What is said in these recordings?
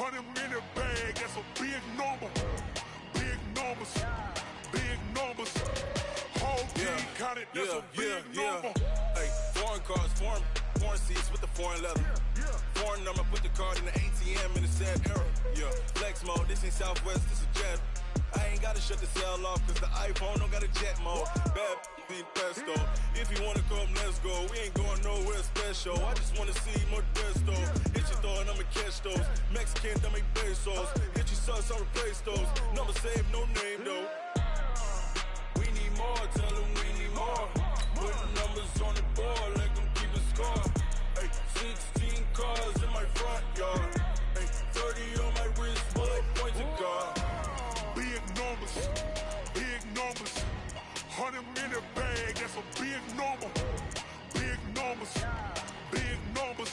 100 in the bag, that's a big number. Big numbers, big numbers. Whole team counted, that's a big number. Hey, foreign cars, foreign seats with the foreign leather. Foreign number, put the card in the ATM in the sad era. Yeah, flex mode, this ain't Southwest, this is Jet. I ain't gotta shut the cell off, cause the iPhone don't got a jet mode. Bad be pesto. If you wanna come, let's go. We ain't going nowhere special. I just wanna see more Modesto. Hit your throw and I'ma catch those. Mexican, dame pesos. Hit your sauce, I'll replace those. Number save, no name though. We need more, tell them we need more. Putting numbers on the board, let them keep a score. Hey, 16 cars in my front yard. Hey, 30 on my wrist, bullet points to God. Big numbers, big numbers. 100 in the bag, that's a big number. Big numbers, big numbers.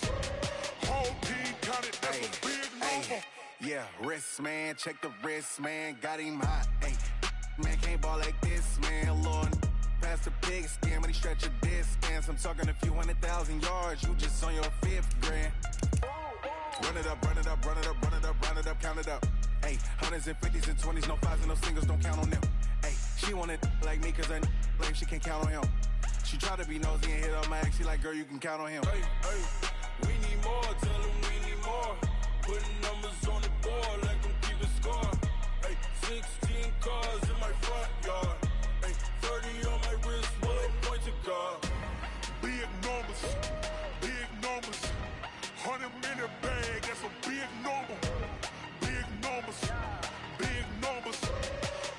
Whole team counted, that's a big number. Yeah, wrist man, check the wrist man, got him hot. Hey, man can't ball like this, man. Lord, past the pig skin, but he stretch a distance. I'm talking a few 100,000 yards, you just on your 5th grand. Run it up, run it up, run it up, run it up, run it up, count it up. Hey, 100s and 50s and 20s, no 5s and no singles, don't count on them. Hey, she want it like me, cause her like she can't count on him. She try to be nosy and hit up my ex, she like, girl, you can count on him. Hey, we need more, tell them we need more. Putting numbers on the board, let them keep a score. Hey, 16 cars in my front yard. Hey, 30 on my wrist, bullet point to God. Big numbers, big numbers. 100 in the bag, that's a big number. Big numbers, big numbers.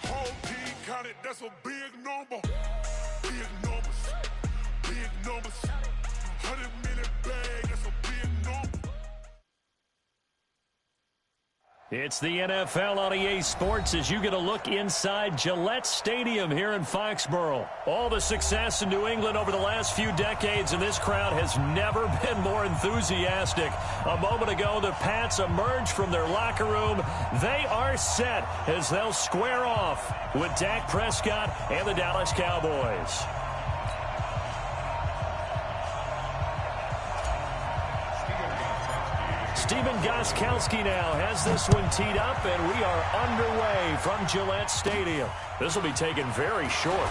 Whole team counted, that's a big number. Big numbers, big numbers. 100 in the bag, that's a big number. It's the NFL on EA Sports as you get a look inside Gillette Stadium here in Foxborough. All the success in New England over the last few decades, and this crowd has never been more enthusiastic. A moment ago, the Pats emerged from their locker room. They are set as they'll square off with Dak Prescott and the Dallas Cowboys. Stephen Gostkowski now has this one teed up, and we are underway from Gillette Stadium. This will be taken very short.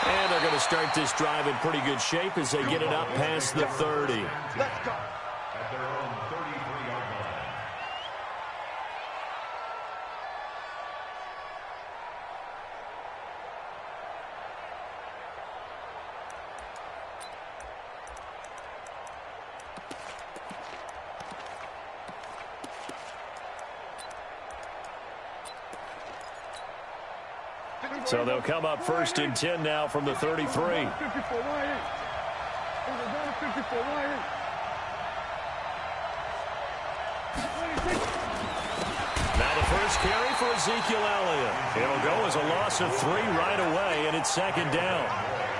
And they're going to start this drive in pretty good shape as they get it up past the 30. Let's go. At their own 33-yard line. So they'll come up 1st and 10 now from the 33. Now the first carry for Ezekiel Elliott. It'll go as a loss of 3 right away, and it's 2nd down.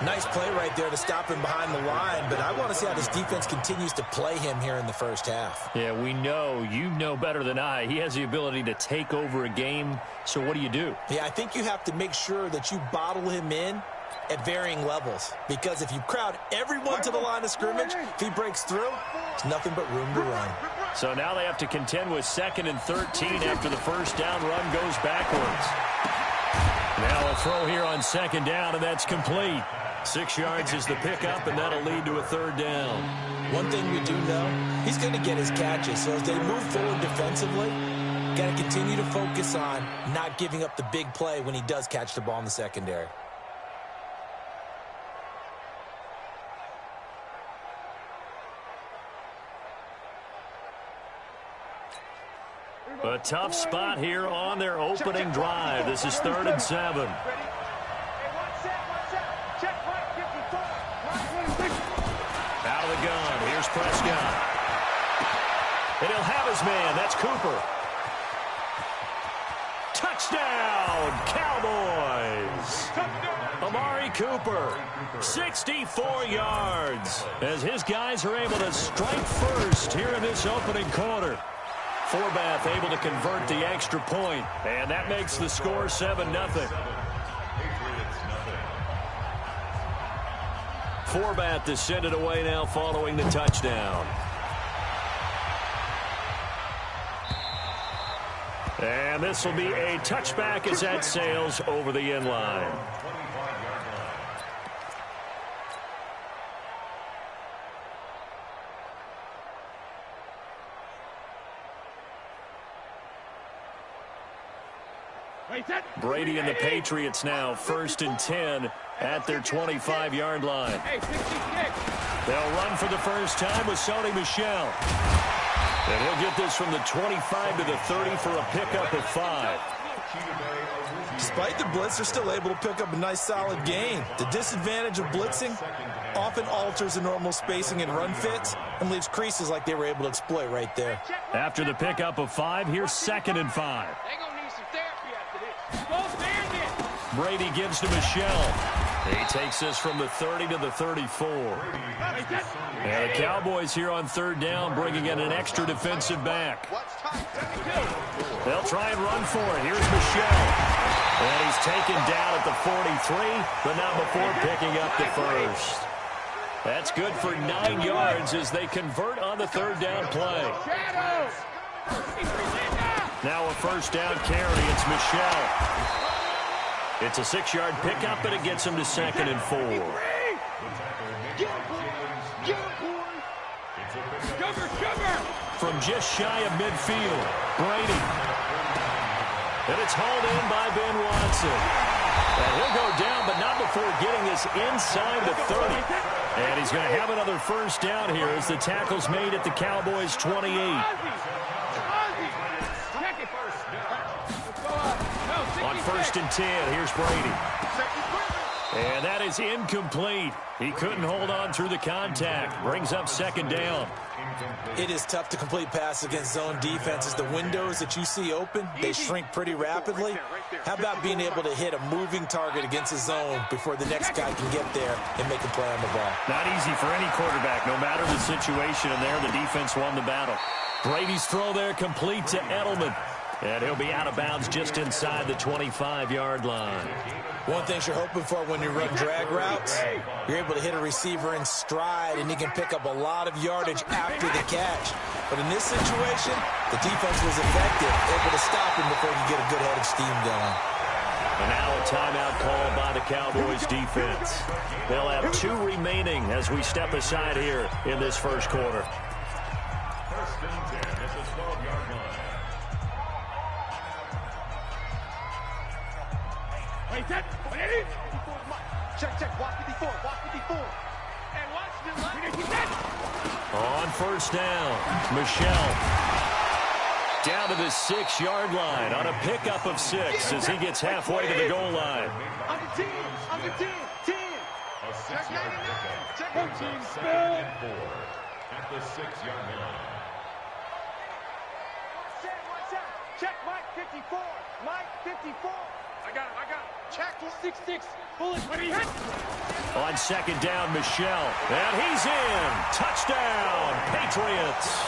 Nice play right there to stop him behind the line, but I want to see how this defense continues to play him here in the first half. Yeah, we know, you know better than I, he has the ability to take over a game, so what do you do? Yeah, I think you have to make sure that you bottle him in at varying levels, because if you crowd everyone to the line of scrimmage, if he breaks through, it's nothing but room to run. So now they have to contend with 2nd and 13 after the first down run goes backwards. Now a throw here on 2nd down, and that's complete. 6 yards is the pickup, and that'll lead to a 3rd down. One thing we do know, he's going to get his catches. So as they move forward defensively, got to continue to focus on not giving up the big play when he does catch the ball in the secondary. A tough spot here on their opening drive. This is 3rd and 7. Out of the gun. Here's Prescott. And he'll have his man. That's Cooper. Touchdown, Cowboys. Amari Cooper, 64 yards, as his guys are able to strike first here in this opening quarter. Forbath able to convert the extra point, and that makes the score 7-0. Forbath to send it away now following the touchdown. And this will be a touchback as that sails over the end line. Brady and the Patriots now 1st and 10 at their 25-yard line. They'll run for the first time with Sony Michel. And he'll get this from the 25 to the 30 for a pickup of 5. Despite the blitz, they're still able to pick up a nice solid gain. The disadvantage of blitzing often alters the normal spacing and run fits and leaves creases like they were able to exploit right there. After the pickup of 5, here's 2nd and 5. Brady gives to Michel. He takes this from the 30 to the 34. And the Cowboys here on 3rd down, bringing in an extra defensive back. They'll try and run for it. Here's Michel. And he's taken down at the 43, but not before picking up the first. That's good for 9 yards as they convert on the 3rd down play. Now a 1st down carry. It's Michel. It's a 6-yard pickup, but it gets him to 2nd and 4. From just shy of midfield, Brady. And it's hauled in by Ben Watson. And he'll go down, but not before getting this inside the 30. And he's going to have another 1st down here as the tackle's made at the Cowboys' 28. On 1st and 10, here's Brady. And that is incomplete. He couldn't hold on through the contact. Brings up 2nd down. It is tough to complete pass against zone defenses. The windows that you see open, they shrink pretty rapidly. How about being able to hit a moving target against a zone before the next guy can get there and make a play on the ball? Not easy for any quarterback, no matter the situation. And there, the defense won the battle. Brady's throw there complete to Edelman. And he'll be out of bounds just inside the 25-yard line. One thing you're hoping for when you run drag routes, you're able to hit a receiver in stride, and he can pick up a lot of yardage after the catch. But in this situation, the defense was effective, able to stop him before he could get a good head of steam going. And now a timeout called by the Cowboys defense. They'll have 2 remaining as we step aside here in this 1st quarter. 1st and 10 at the 12-yard line. Check, watch 54, watch 54. And watch On 1st down, Michel. Down to the 6-yard line on a pickup of 6 as he gets halfway to the goal line. On the 10. A 6-yard pickup. Brings up 2nd and 4 at the 6-yard line. Watch out. Check, Mike 54. Mike 54. I got him. Check, 6-6. Bullet, when he hits. On 2nd down, Michel. And he's in. Touchdown, Patriots.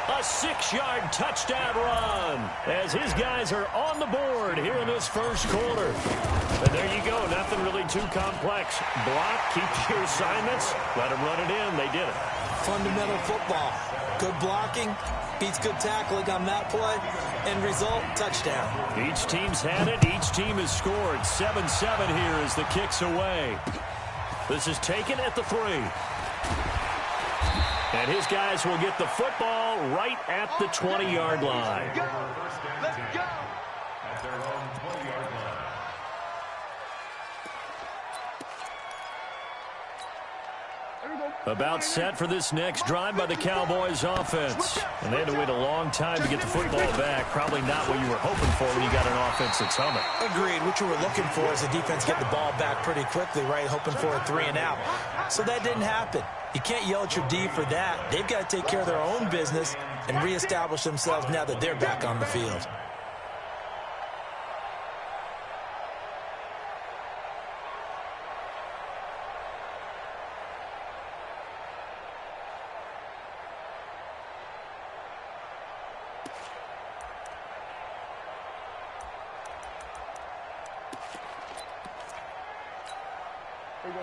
A 6-yard touchdown run as his guys are on the board here in this 1st quarter. And there you go. Nothing really too complex. Block, keep your assignments, let them run it in. They did it. Fundamental football. Good blocking beats good tackling on that play. End result, touchdown. Each team's had it. Each team has scored. 7-7 here as the kick's away. This is taken at the 3. And his guys will get the football right at the 20-yard line. Let's go. At their own 20-yard line. About set for this next drive by the Cowboys offense. And they had to wait a long time to get the football back. Probably not what you were hoping for when you got an offense that's humming. Agreed. What you were looking for is the defense get the ball back pretty quickly, right? Hoping for a 3 and out. So that didn't happen. You can't yell at your D for that. They've got to take care of their own business and reestablish themselves now that they're back on the field.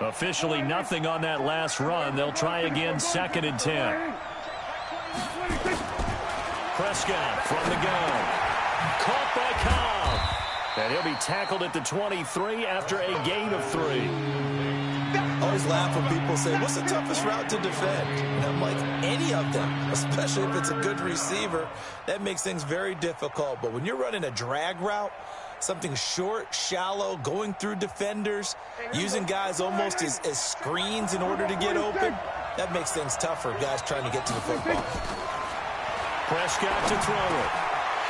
Officially nothing on that last run. They'll try again 2nd and 10. Prescott from the gun. Caught by Cobb. And he'll be tackled at the 23 after a gain of 3. I always laugh when people say, what's the toughest route to defend? And I'm like, any of them, especially if it's a good receiver. That makes things very difficult. But when you're running a drag route, something short, shallow, going through defenders, using guys almost as screens in order to get open, that makes things tougher, guys trying to get to the football. Prescott to throw it.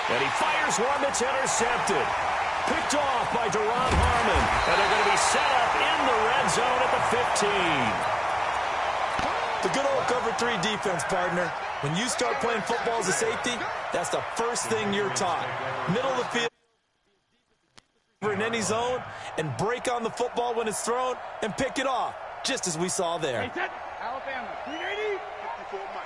And he fires one that's intercepted. Picked off by Deron Harmon. And they're going to be set up in the red zone at the 15. The good old cover 3 defense, partner. When you start playing football as a safety, that's the first thing you're taught. Middle of the field in any zone and break on the football when it's thrown and pick it off, just as we saw there. Alabama, 380. 54 Mike.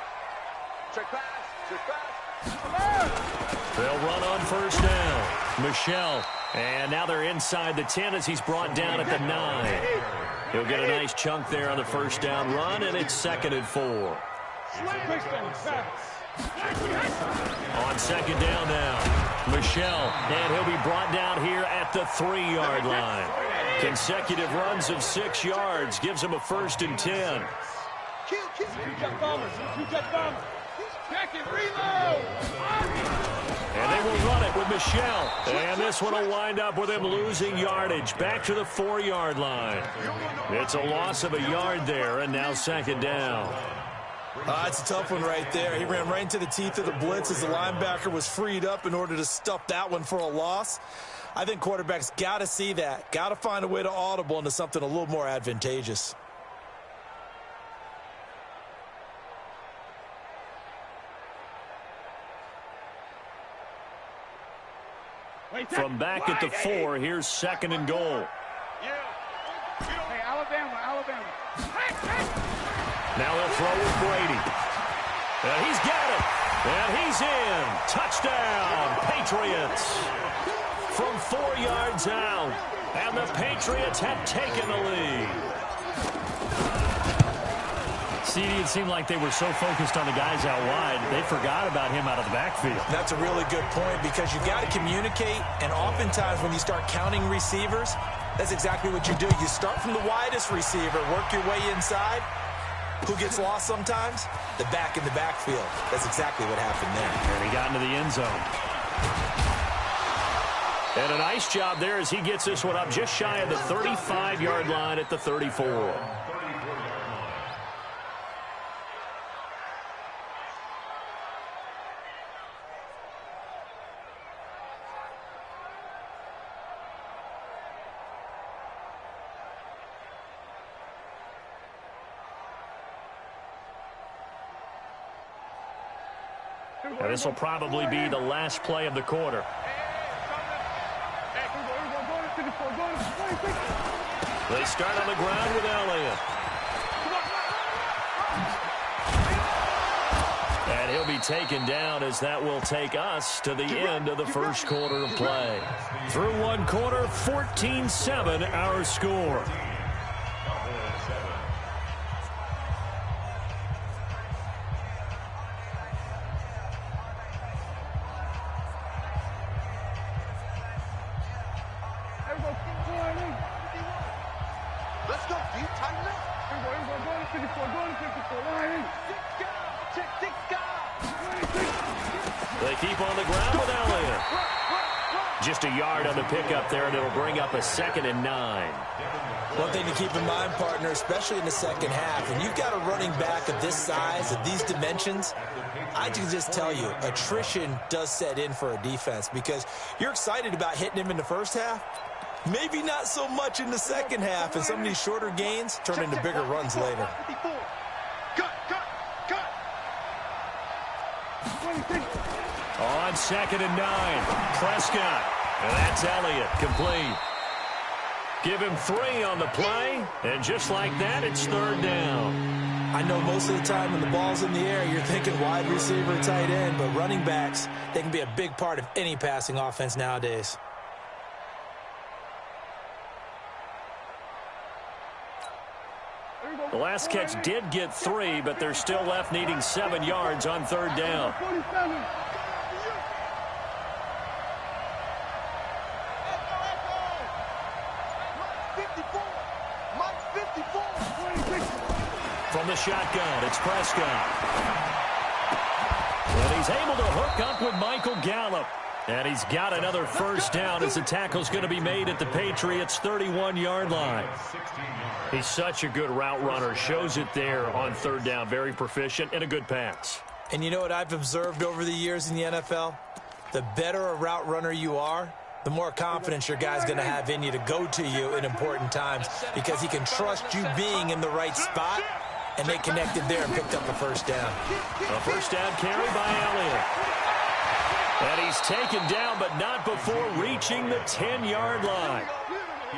Check pass. Check pass. They'll run on first down. Michel. And now they're inside the 10 as he's brought down at the 9. He'll get a nice chunk there on the first down run, and it's 2nd and 4. On second down now, Michel, and he'll be brought down here at the 3-yard line. Consecutive runs of 6 yards gives him a 1st and 10. And they will run it with Michel. And this one will wind up with him losing yardage back to the 4-yard line. It's a loss of a yard there, and now 2nd down. It's a tough one right there. He ran right into the teeth of the blitz as the linebacker was freed up in order to stuff that one for a loss. I think quarterbacks got to see that. Got to find a way to audible into something a little more advantageous. From back at the 4, here's 2nd and goal. Hey, Alabama. Now they'll throw with Brady. And he's got it. And he's in. Touchdown, Patriots. From 4 yards out. And the Patriots have taken the lead. CD, it seemed like they were so focused on the guys out wide, they forgot about him out of the backfield. That's a really good point because you got to communicate, and oftentimes when you start counting receivers, that's exactly what you do. You start from the widest receiver, work your way inside. Who gets lost sometimes? The back in the backfield. That's exactly what happened there. And he got into the end zone. And a nice job there as he gets this one up just shy of the 35-yard line at the 34. And this will probably be the last play of the quarter. They start on the ground with Elliott. And he'll be taken down as that will take us to the end of the first quarter of play. Through one quarter, 14-7 our score. Let's go, deep, tighten up. They keep on the ground with Elliott. Just a yard on the pickup there, and it'll bring up a 2nd and 9. One thing to keep in mind, partner, especially in the second half, when you've got a running back of this size, of these dimensions, I can just tell you, attrition does set in for a defense because you're excited about hitting him in the first half. Maybe not so much in the second half, and some of these shorter gains turn into bigger runs later. On 2nd and 9, Prescott. And that's Elliott, complete. Give him 3 on the play, and just like that, it's 3rd down. I know most of the time when the ball's in the air, you're thinking wide receiver, tight end, but running backs, they can be a big part of any passing offense nowadays. The last catch did get 3, but they're still left needing 7 yards on 3rd down. the shotgun. It's Prescott. And he's able to hook up with Michael Gallup. And he's got another first down as the tackle's going to be made at the Patriots' 31-yard line. He's such a good route runner. Shows it there on third down. Very proficient and a good pass. And you know what I've observed over the years in the NFL? The better a route runner you are, the more confidence your guy's going to have in you to go to you in important times because he can trust you being in the right spot, and they connected there and picked up a first down. A first down carry by Elliott. And he's taken down, but not before reaching the 10-yard line.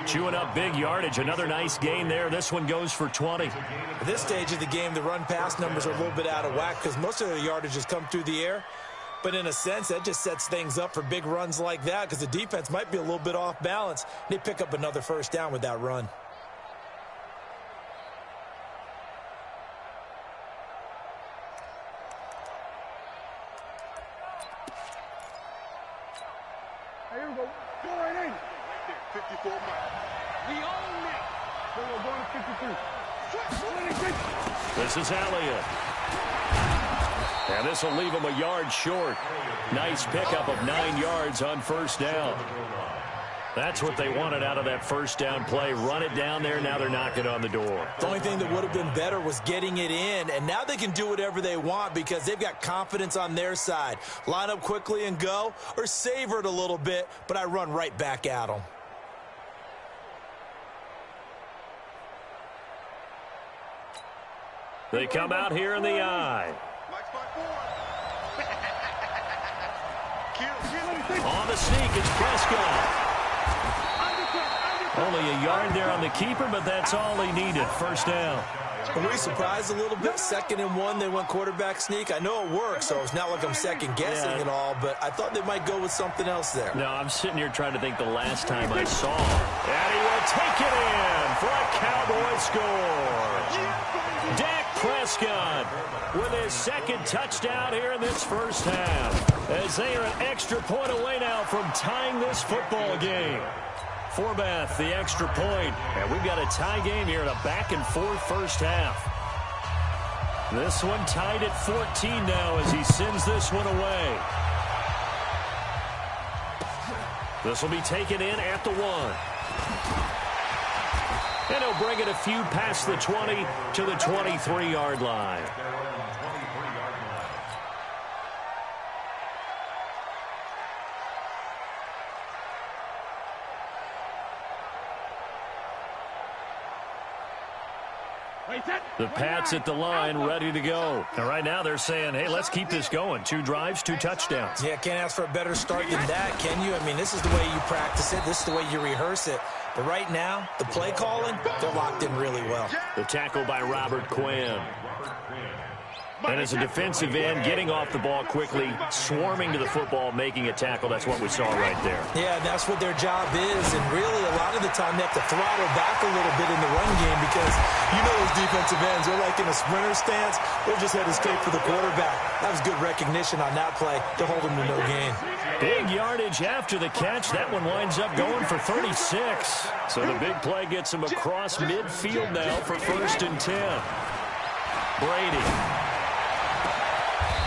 Chewing up big yardage. Another nice gain there. This one goes for 20. At this stage of the game, the run-pass numbers are a little bit out of whack because most of the yardage has come through the air. But in a sense, that just sets things up for big runs like that because the defense might be a little bit off balance. They pick up another first down with that run. Here we go. Go right in. 54 miles. We own it. We're going to 53. This is Elliott. And this will leave him a yard short. Nice pickup of 9 yards on first down. That's what they wanted out of that first down play. Run it down there. Now they're knocking on the door. The only thing that would have been better was getting it in, and now they can do whatever they want because they've got confidence on their side. Line up quickly and go, or savor it a little bit, but I run right back at them. They come out here in the eye. On the sneak, it's Prescott. Only a yard there on the keeper, but that's all he needed. First down. Were we surprised a little bit? 2nd and 1, they went quarterback sneak. I know it works, so it's not like I'm second-guessing at all, but I thought they might go with something else there. No, I'm sitting here trying to think the last time I saw him. And he will take it in for a Cowboy score. Dak Prescott with his 2nd touchdown here in this first half, as they are an extra point away now from tying this football game. Forbath, the extra point. And we've got a tie game here in a back-and-forth first half. This one tied at 14 now as he sends this one away. This will be taken in at the 1. And he'll bring it a few past the 20 to the 23-yard line. The Pats at the line, ready to go. And right now they're saying, hey, let's keep this going. 2 drives, 2 touchdowns. Yeah, can't ask for a better start than that, can you? I mean, this is the way you practice it. This is the way you rehearse it. But right now, the play calling, they're locked in really well. The tackle by Robert Quinn. And as a defensive end, getting off the ball quickly, swarming to the football, making a tackle. That's what we saw right there. Yeah, and that's what their job is. And really, a lot of the time, they have to throttle back a little bit in the run game because you know those defensive ends, they're like in a sprinter stance. They're just headed straight for the quarterback. That was good recognition on that play to hold them to no gain. Big yardage after the catch. That one winds up going for 36. So the big play gets him across midfield now for 1st and 10. Brady.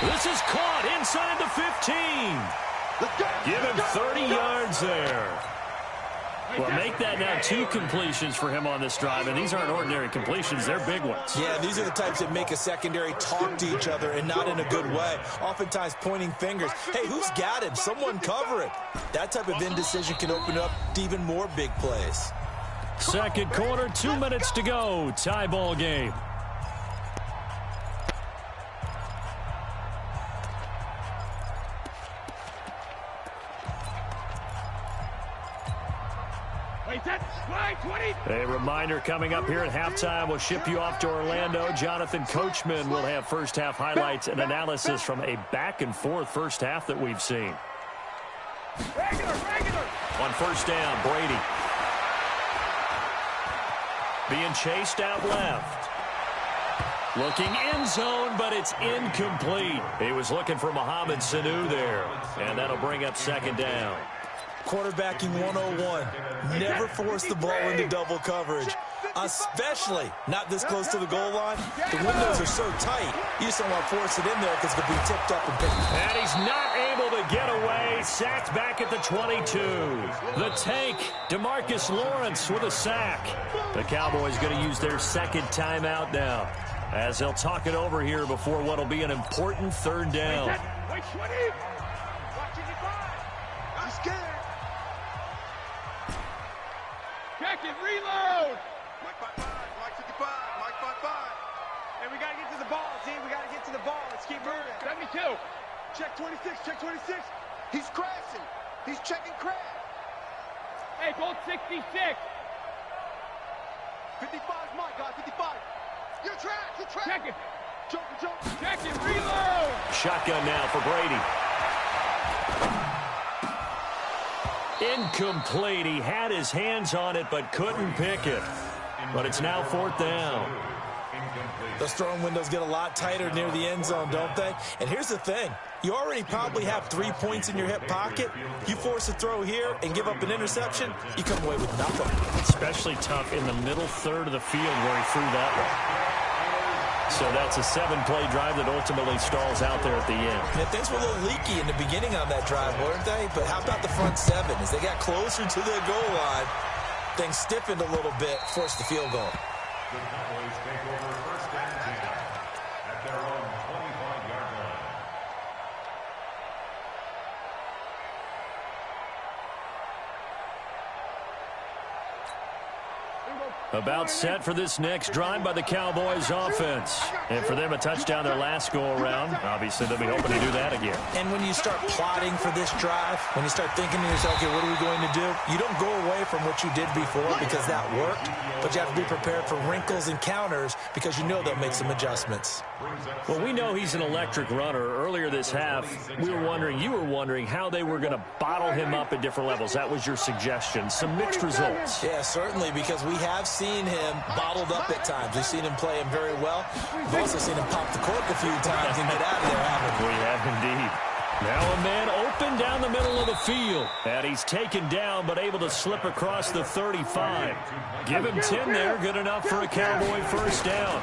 This is caught inside the 15. Give him 30 yards there. Well, make that now 2 completions for him on this drive, and these aren't ordinary completions. They're big ones. Yeah, these are the types that make a secondary talk to each other and not in a good way. Oftentimes pointing fingers. Hey, who's got him? Someone cover it. That type of indecision can open up to even more big plays. 2nd quarter, 2 minutes to go. Tie ball game. A reminder coming up here at halftime. We'll ship you off to Orlando. Jonathan Coachman will have first half highlights and analysis from a back-and-forth first half that we've seen. On first down, Brady. Being chased out left. Looking end zone, but it's incomplete. He was looking for Mohamed Sanu there, and that'll bring up 2nd down. Quarterbacking 101. Never force the ball into double coverage. Especially not this close to the goal line. The windows are so tight, you just don't want to force it in there because it could be tipped up and picked. And he's not able to get away. Sacked back at the 22. The tank, DeMarcus Lawrence with a sack. The Cowboys going to use their second timeout now, as they'll talk it over here before what will be an important third down. Wait, 20. I'm scared. Check it, reload. Mike 5-5, Mike 55, Mike 5-5. And we got to get to the ball, team. We got to get to the ball. Let's keep moving. 72. Check 26, check 26. He's crashing. He's checking crash. Hey, goal 66. 55's my guy, 55. You're trash, you're trash. Check it. Jump, jump. Check it, reload. Shotgun now for Brady. Incomplete. He had his hands on it but couldn't pick it. But it's now fourth down. Those throwing windows get a lot tighter near the end zone, don't they? And here's the thing. You already probably have 3 points in your hip pocket. You force a throw here and give up an interception, you come away with nothing. Especially tough in the middle third of the field where he threw that one. So that's a 7-play drive that ultimately stalls out there at the end. And things were a little leaky in the beginning on that drive, weren't they? But how about the front seven? As they got closer to the goal line, things stiffened a little bit, forced the field goal. The Cowboys take over first and 10 at their own 25-yard line. About set for this next drive by the Cowboys offense. And for them, a touchdown their last go-around. Obviously, they'll be hoping to do that again. And when you start plotting for this drive, when you start thinking to yourself, okay, what are we going to do? You don't go away from what you did before because that worked, but you have to be prepared for wrinkles and counters because you know they'll make some adjustments. Well, we know he's an electric runner. Earlier this half, you were wondering how they were going to bottle him up at different levels. That was your suggestion. Some mixed results. Yeah, certainly, because we have seen him bottled up at times. We've seen him play him very well. We've also seen him pop the cork a few times and get out of there, haven't we? We have indeed. Now a man open down the middle of the field. And he's taken down, but able to slip across the 35. Give him 10 there. Good enough for a Cowboy first down.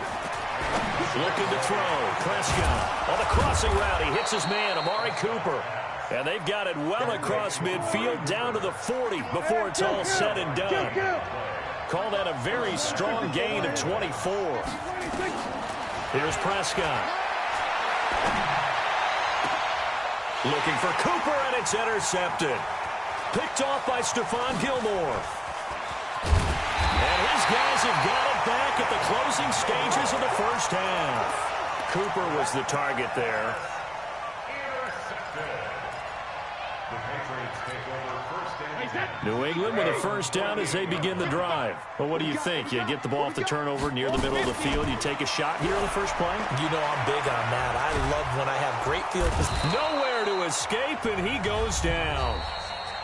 Looking to throw. Prescott on the crossing route. He hits his man, Amari Cooper. And they've got it well across midfield down to the 40 before it's all said and done. Call that a very strong gain of 24. Here's Prescott. Looking for Cooper, and it's intercepted. Picked off by Stephon Gilmore. And his guys have got it back at the closing stages of the first half. Cooper was the target there. New England with a first down as they begin the drive. Well, what do you think? You get the ball off the turnover near the middle of the field. You take a shot here on the first play? You know I'm big on that. I love when I have great field position. Nowhere to escape, and he goes down.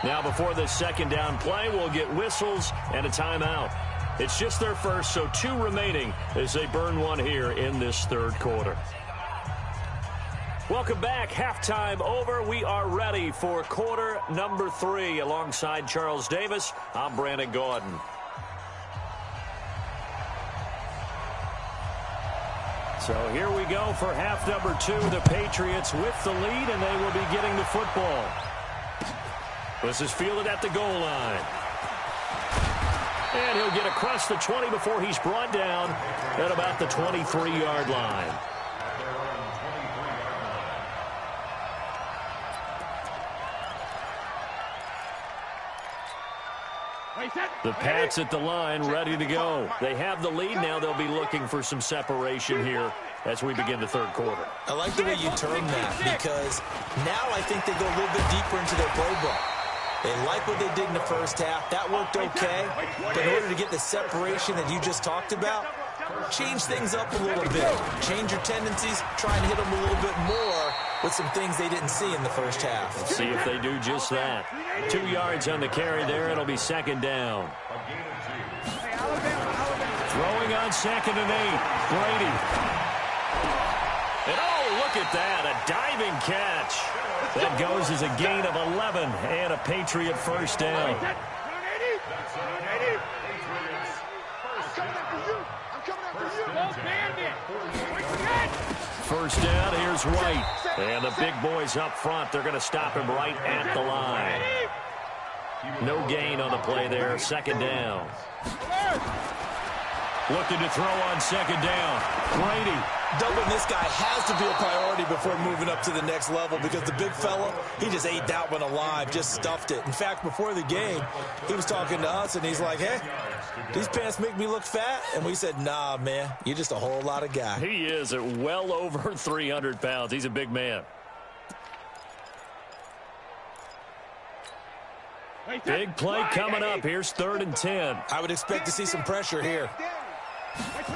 Now, before the second down play, we'll get whistles and a timeout. It's just their first, so 2 remaining as they burn one here in this third quarter. Welcome back. Halftime over. We are ready for quarter number 3. Alongside Charles Davis, I'm Brandon Gaudin. So here we go for half number 2. The Patriots with the lead, and they will be getting the football. This is fielded at the goal line. And he'll get across the 20 before he's brought down at about the 23-yard line. The Pats at the line, ready to go. They have the lead. Now they'll be looking for some separation here as we begin the third quarter. I like the way you term that because now I think they go a little bit deeper into their playbook. They like what they did in the first half. That worked okay. But in order to get the separation that you just talked about, change things up a little bit. Change your tendencies. Try and hit them a little bit more with some things they didn't see in the first half. Let's see if they do just that. 2 yards on the carry there. It'll be second down. Throwing on 2nd and 8. Brady. And oh, look at that. A diving catch. That goes as a gain of 11 and a Patriot first down. first down. Here's White. And the big boys up front, they're going to stop him right at the line. No gain on the play there. Second down. Looking to throw on second down. Brady. Doubling this guy has to be a priority before moving up to the next level because the big fella, he just ate that one alive, just stuffed it. In fact, before the game, he was talking to us, and he's like, hey, these pants make me look fat? And we said, nah, man, you're just a whole lot of guy. He is at well over 300 pounds. He's a big man. Big play coming up. Here's 3rd and 10. I would expect to see some pressure here.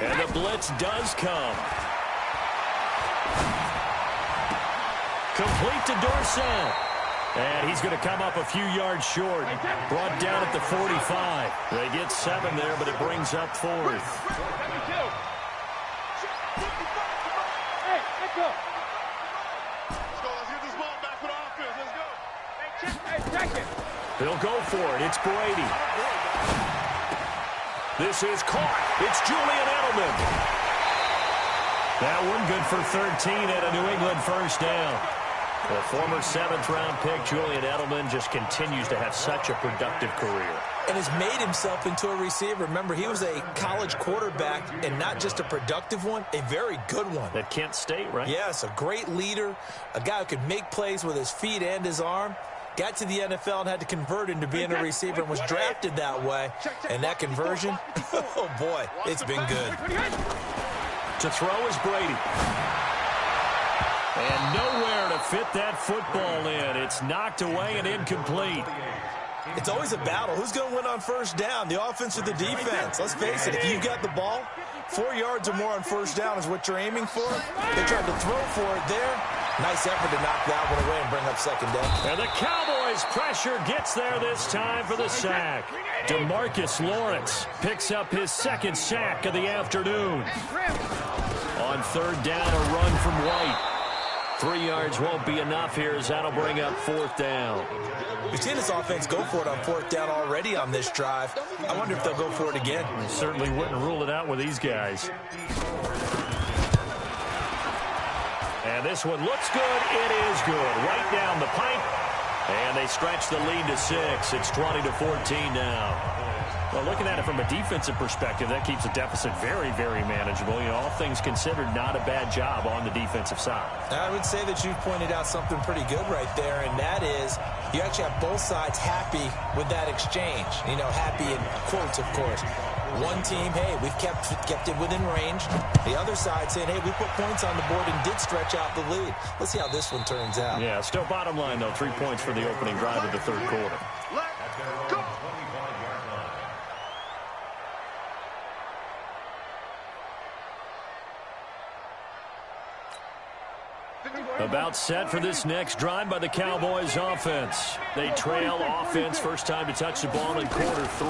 And the blitz does come. Complete to Dorsett. And he's going to come up a few yards short. Brought down at the 45. They get 7 there, but it brings up 4th. Hey, let's go. Let's get this ball back for the offense. Let's go. Hey, check it. He'll go for it. It's Brady. This is caught. It's Julian Edelman. That one good for 13 and a New England first down. The former 7th-round pick, Julian Edelman, just continues to have such a productive career. And has made himself into a receiver. Remember, he was a college quarterback, and not just a productive one, a very good one. At Kent State, right? Yes, a great leader, a guy who could make plays with his feet and his arm. Got to the NFL and had to convert into being a receiver and was drafted that way. And that conversion, oh, boy, it's been good. To throw is Brady. And nowhere to fit that football in. It's knocked away and incomplete. It's always a battle. Who's going to win on first down, the offense or the defense? Let's face it, if you've got the ball, 4 yards or more on first down is what you're aiming for. They tried to throw for it there. Nice effort to knock that one away and bring up second down. And the Cowboys' pressure gets there this time for the sack. DeMarcus Lawrence picks up his 2nd sack of the afternoon. On 3rd down, a run from White. 3 yards won't be enough here as that'll bring up 4th down. We've seen this offense go for it on 4th down already on this drive. I wonder if they'll go for it again. They certainly wouldn't rule it out with these guys. And this one looks good. It is good. Right down the pipe. And they stretch the lead to 6. It's 20-14 now. Well, looking at it from a defensive perspective, that keeps the deficit very, very manageable. You know, all things considered, not a bad job on the defensive side. I would say that you've pointed out something pretty good right there, and that is you actually have both sides happy with that exchange. You know, happy in quotes, of course. One team, hey, we've kept it within range. The other side saying, hey, we put points on the board and did stretch out the lead. Let's see how this one turns out. Yeah, still bottom line, though, 3 points for the opening drive of the 3rd quarter. Let's go. About set for this next drive by the Cowboys offense. They trail offense, first time to touch the ball in quarter 3,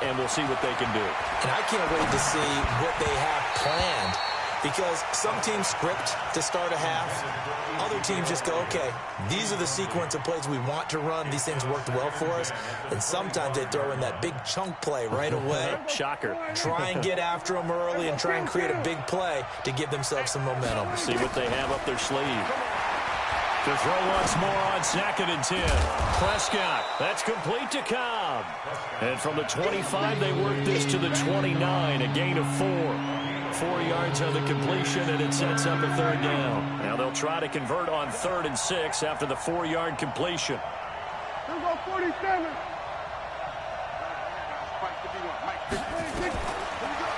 and we'll see what they can do. And I can't wait to see what they have planned, because some teams script to start a half. Other teams just go, okay, these are the sequence of plays we want to run. These things worked well for us. And sometimes they throw in that big chunk play right away. Shocker. Try and get after them early and try and create a big play to give themselves some momentum. See what they have up their sleeve. To throw once more on 2nd and 10. Prescott, that's complete to Cobb. And from the 25, they work this to the 29, a gain of 4. 4 yards on the completion, and it sets up a 3rd down. Now they'll try to convert on 3rd and 6 after the 4-yard completion. Here go 47.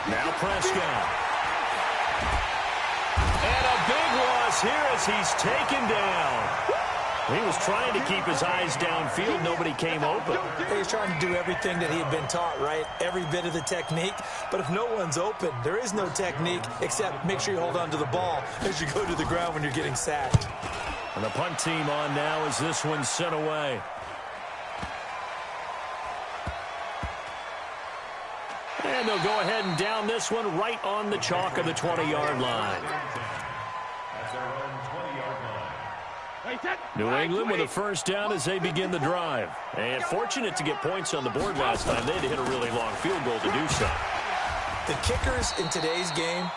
Now Prescott. And a big loss here as he's taken down. He was trying to keep his eyes downfield. Nobody came open. He was trying to do everything that he had been taught, right? Every bit of the technique. But if no one's open, there is no technique except make sure you hold on to the ball as you go to the ground when you're getting sacked. And the punt team on now as this one's sent away. And they'll go ahead and down this one right on the chalk of the 20-yard line. New England with a first down as they begin the drive. And fortunate to get points on the board last time. They had to hit a really long field goal to do so. The kickers in today's game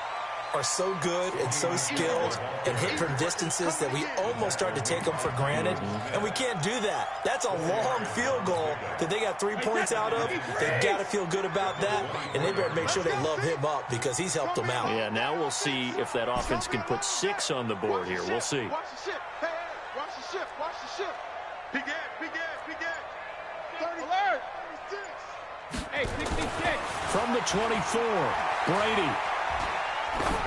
are so good and so skilled and hit from distances that we almost start to take them for granted, and we can't do that. That's a long field goal that they got 3 points out of. They've got to feel good about that, and they better make sure they love him up because he's helped them out. Yeah, now we'll see if that offense can put 6 on the board here. We'll see. Watch the shift. Hey, watch the shift. Watch the shift. Big gas, big gas, big gas. 30. Alert. 36. Hey, 66. From the 24, Brady.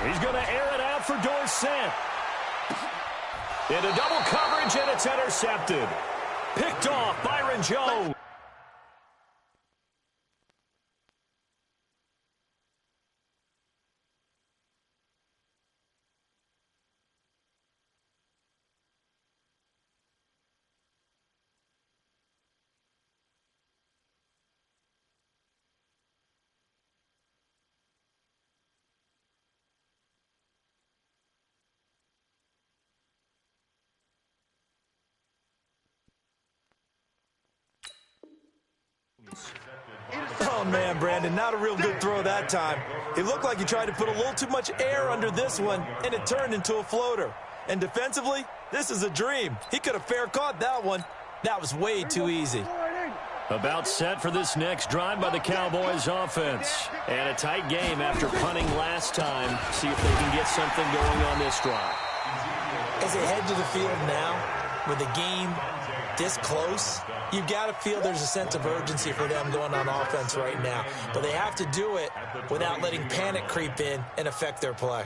He's going to air it out for Dorsett. Into double coverage, and it's intercepted. Picked off Byron Jones. Oh, man, Brandon, not a real good throw that time. It looked like he tried to put a little too much air under this one, and it turned into a floater. And defensively, this is a dream. He could have fair caught that one. That was way too easy. About set for this next drive by the Cowboys offense. And a tight game after punting last time. See if they can get something going on this drive. As they head to the field now, with the game this close, you've got to feel there's a sense of urgency for them going on offense right now. But they have to do it without letting panic creep in and affect their play.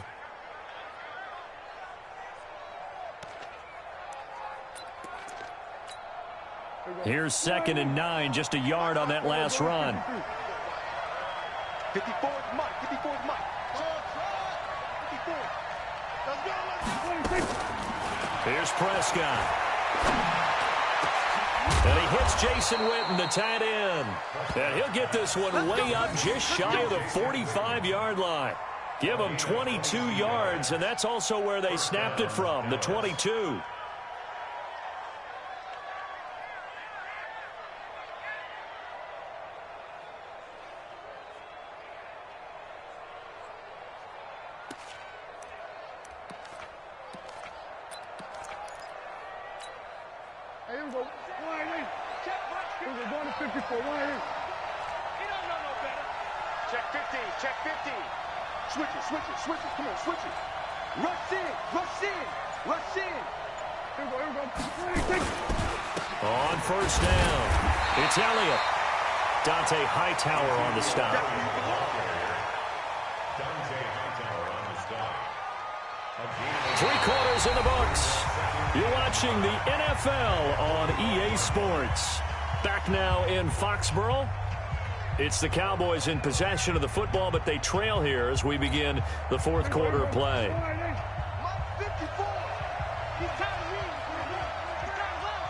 Here's 2nd and 9, just a yard on that last run. 54 is Mike. 54 is Mike. 54. Let's go. Here's Prescott. And he hits Jason Witten, the tight end. And he'll get this one way up just shy of the 45-yard line. Give him 22 yards, and that's also where they snapped it from, the 22. Hey, here we go. Line in. Check. Here we go. Going to 54. Line in. He don't know no better. Check 15. Check 15. Switch it. Switch it. Switch it. Come on. Switch it. Rush in. Rush in. Rush in. Here we go. Here we go. 26. On first down, it's Elliott. Dante Hightower on the stop. Three-quarters in the books. You're watching the NFL on EA Sports. Back now in Foxborough. It's the Cowboys in possession of the football, but they trail here as we begin the fourth quarter of play. Mike 54. He's trying to win. He's trying to win.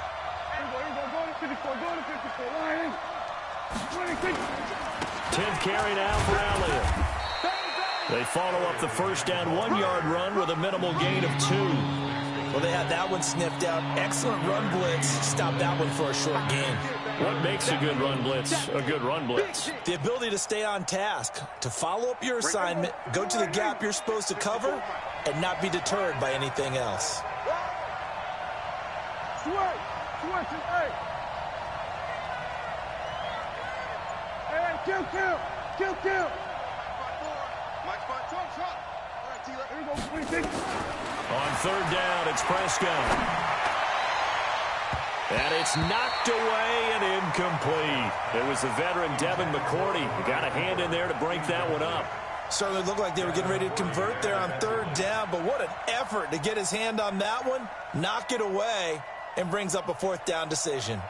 Here we go. Going to 54. Going to 54. Line in. 26. 10th carry now for Elliott. They follow up the first down 1-yard run with a minimal gain of 2. Well, they had that one sniffed out. Excellent run blitz. Stop that one for a short gain. What makes a good run blitz a good run blitz? The ability to stay on task, to follow up your assignment, go to the gap you're supposed to cover, and not be deterred by anything else. Switch. Hey. Hey, kill. Mike 5-12. All right, T-Lex. Here we go. 26. On third down, it's Prescott. And it's knocked away and incomplete. It was the veteran Devin McCourty who got a hand in there to break that one up. Certainly looked like they were getting ready to convert there on third down, but what an effort to get his hand on that one, knock it away, and brings up a fourth down decision.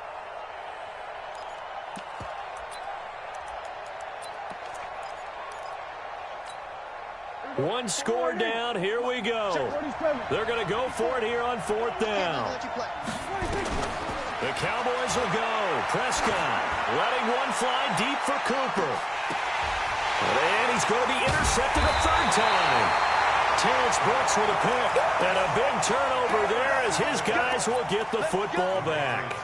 One score down. Here we go. They're going to go for it here on fourth down. The Cowboys will go. Prescott letting one fly deep for Cooper. And he's going to be intercepted a third time. Terrence Brooks with a pick. And a big turnover there as his guys will get the football back.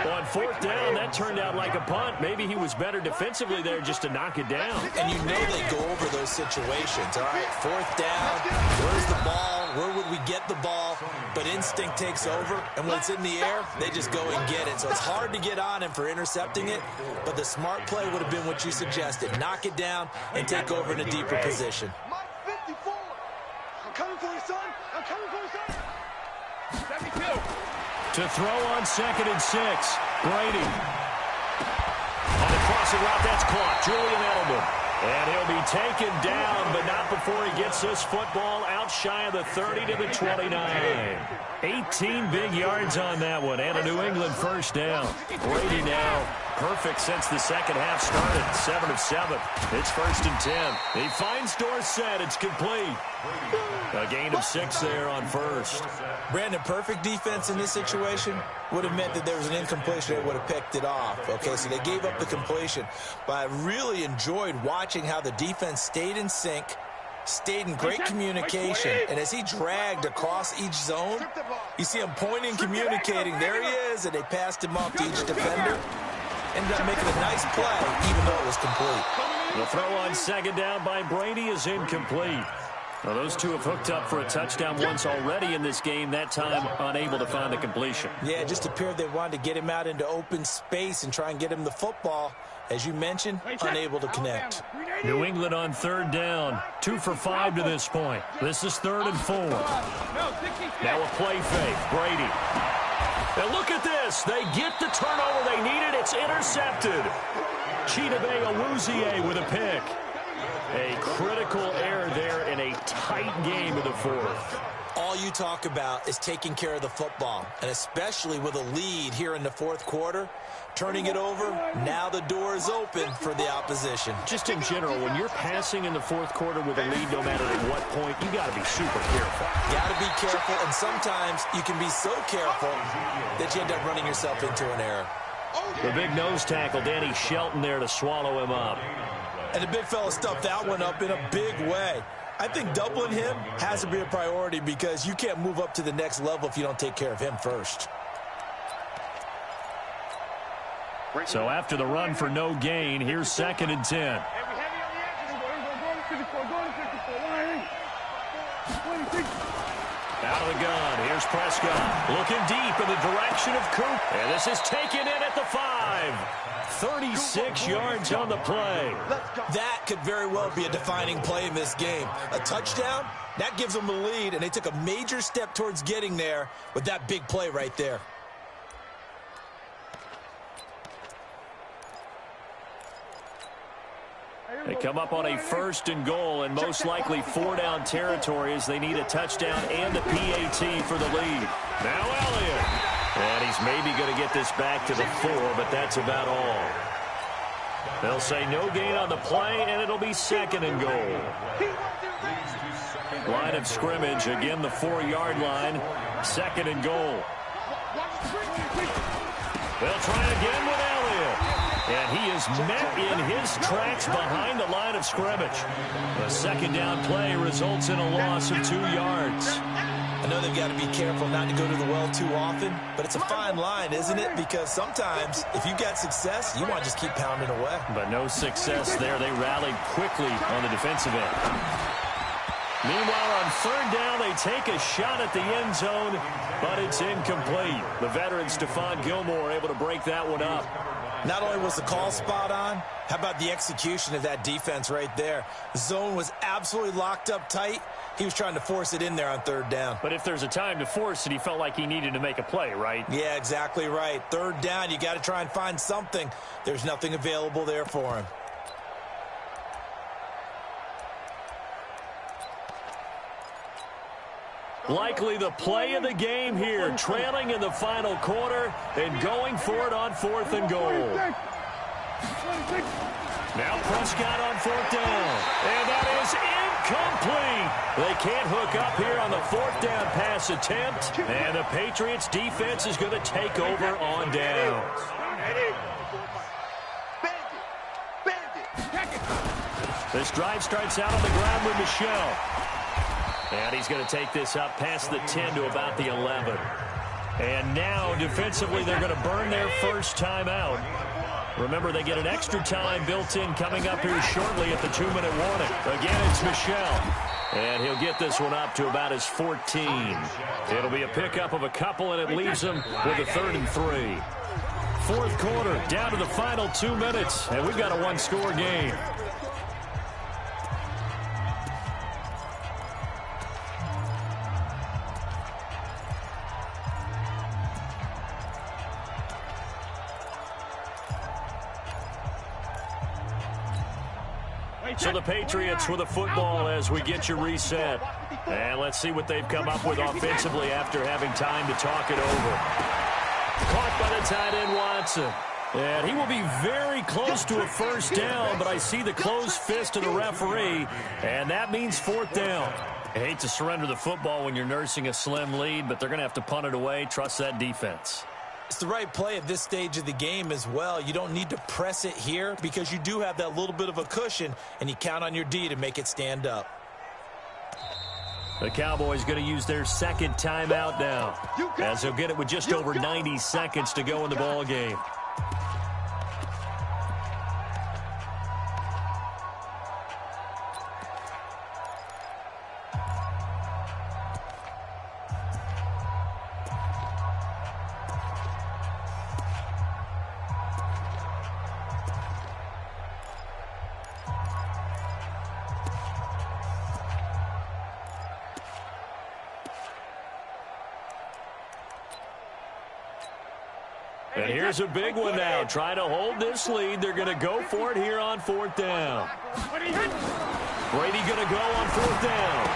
On fourth down, that turned out like a punt. Maybe he was better defensively there just to knock it down. And you know they go over those situations. All right, fourth down, where's the ball? Where would we get the ball? But instinct takes over, and when it's in the air, they just go and get it. So it's hard to get on him for intercepting it, but the smart play would have been what you suggested. Knock it down and take over in a deeper position. Mike 54. I'm coming for you, son. I'm coming for you, son. 72. To throw on 2nd and 6, Brady. On the crossing route, that's caught. Julian Edelman. And he'll be taken down, but not before he gets this football out shy of the 30 to the 29. 18 big yards on that one, and a New England first down. Brady now perfect since the second half started. 7 of 7. It's 1st and 10. He finds Dorsett. It's complete. A gain of 6 there on first. Brandon, perfect defense in this situation would have meant that there was an incompletion that would have picked it off. Okay, so they gave up the completion. But I really enjoyed watching how the defense stayed in sync, stayed in great communication, and as he dragged across each zone, you see him pointing, communicating. There he is, and they passed him off to each defender. Ended up making a nice play, even though it was complete. The throw on 2nd down by Brady is incomplete. Now, those two have hooked up for a touchdown once already in this game, that time unable to find the completion. Yeah, it just appeared they wanted to get him out into open space and try and get him the football. As you mentioned, unable to connect. New England on 3rd down, 2 for 5 to this point. This is 3rd and 4. Now a play fake, Brady. And look at this. They get the turnover they needed. It's intercepted. Chidobe Awuzie with a pick. A critical error there in a tight game in the 4th. All you talk about is taking care of the football, and especially with a lead here in the 4th quarter, turning it over, now the door is open for the opposition. Just in general, when you're passing in the 4th quarter with a lead, no matter at what point, you got to be super careful. Got to be careful, and sometimes you can be so careful that you end up running yourself into an error. The big nose tackle, Danny Shelton, there to swallow him up. And the big fella stuffed that one up in a big way. I think doubling him has to be a priority because you can't move up to the next level if you don't take care of him first. So after the run for no gain, here's 2nd and 10. Out of the gun, here's Prescott. Looking deep in the direction of Coop. And this is taken in at the 5. 36 yards on the play. That could very well be a defining play in this game. A touchdown, that gives them the lead, and they took a major step towards getting there with that big play right there. They come up on a 1st and goal, and most likely 4-down territory as they need a touchdown and a PAT for the lead. Now Elliott. And he's maybe going to get this back to the 4, but that's about all. They'll say no gain on the play, and it'll be 2nd and goal. Line of scrimmage, again the 4-yard line. 2nd and goal. They'll try again with Elliott. And he is met in his tracks behind the line of scrimmage. The 2nd down play results in a loss of 2 yards. I know they've got to be careful not to go to the well too often, but it's a fine line, isn't it? Because sometimes, if you've got success, you want to just keep pounding away. But no success there. They rallied quickly on the defensive end. Meanwhile, on 3rd down, they take a shot at the end zone, but it's incomplete. The veteran Stephon Gilmore able to break that one up. Not only was the call spot on, how about the execution of that defense right there? The zone was absolutely locked up tight. He was trying to force it in there on 3rd down. But if there's a time to force it, he felt like he needed to make a play, right? Yeah, exactly right. 3rd down, you got to try and find something. There's nothing available there for him. Likely the play of the game here, trailing in the final quarter and going for it on 4th and goal. Now Prescott on 4th down, and that is incomplete. They can't hook up here on the 4th down pass attempt, and the Patriots defense is going to take over on downs. This drive starts out on the ground with Michel. And he's going to take this up past the 10 to about the 11. And now, defensively, they're going to burn their first timeout. Remember, they get an extra time built in coming up here shortly at the 2-minute warning. Again, it's Michel. And he'll get this one up to about his 14. It'll be a pickup of a couple, and it leaves them with a 3rd and 3. Fourth quarter, down to the final 2 minutes, and we've got a one-score game. So the Patriots with the football as we get you reset. And let's see what they've come up with offensively after having time to talk it over. Caught by the tight end, Watson. And he will be very close to a first down, but I see the closed fist of the referee, and that means 4th down. I hate to surrender the football when you're nursing a slim lead, but they're going to have to punt it away. Trust that defense. It's the right play at this stage of the game as well. You don't need to press it here because you do have that little bit of a cushion, and you count on your D to make it stand up. The Cowboys going to use their second timeout now, as they'll get it with just over 90 seconds to go in the ball game. And here's a big one now. Trying to hold this lead. They're going to go for it here on 4th down. Brady going to go on 4th down.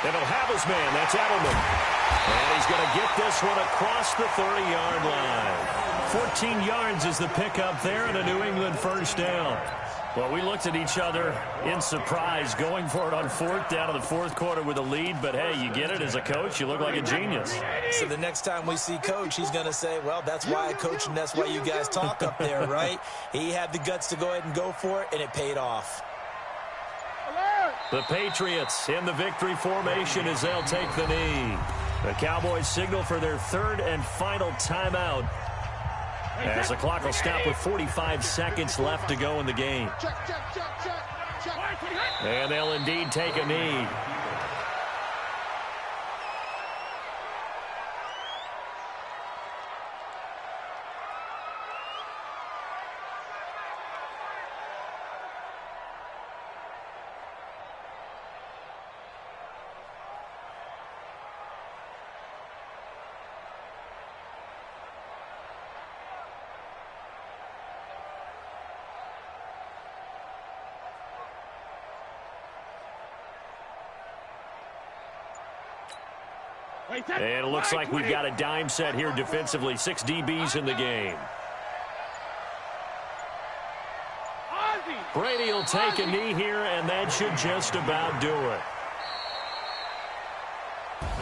And he'll have his man. That's Edelman. And he's going to get this one across the 30-yard line. 14 yards is the pickup there and a New England first down. Well, we looked at each other in surprise going for it on 4th down in the 4th quarter with a lead. But, hey, you get it as a coach. You look like a genius. So the next time we see Coach, he's going to say, well, that's why I coach and that's why you guys talk up there, right? He had the guts to go ahead and go for it, and it paid off. The Patriots in the victory formation as they'll take the knee. The Cowboys signal for their 3rd and final timeout, as the clock will stop with 45 seconds left to go in the game. And they'll indeed take a knee. And it looks like we've got a dime set here defensively. 6 DBs in the game. Brady will take a knee here, and that should just about do it.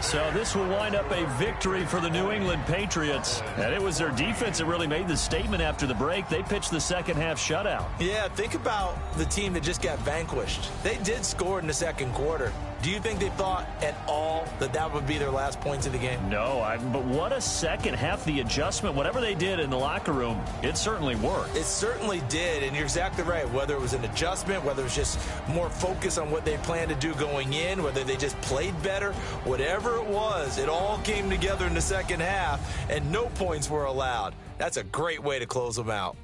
So this will wind up a victory for the New England Patriots. And it was their defense that really made the statement after the break. They pitched the second half shutout. Yeah, think about the team that just got vanquished. They did score in the 2nd quarter. Do you think they thought at all that that would be their last points of the game? No, but what a second half. The adjustment, whatever they did in the locker room, it certainly worked. It certainly did, and you're exactly right. Whether it was an adjustment, whether it was just more focus on what they planned to do going in, whether they just played better, whatever it was, it all came together in the second half, and no points were allowed. That's a great way to close them out.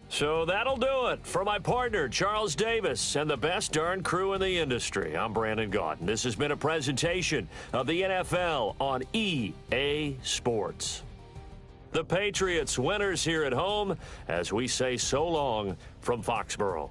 So that'll do it for my partner, Charles Davis, and the best darn crew in the industry. I'm Brandon Gaudin. This has been a presentation of the NFL on EA Sports. The Patriots winners here at home as we say so long from Foxborough.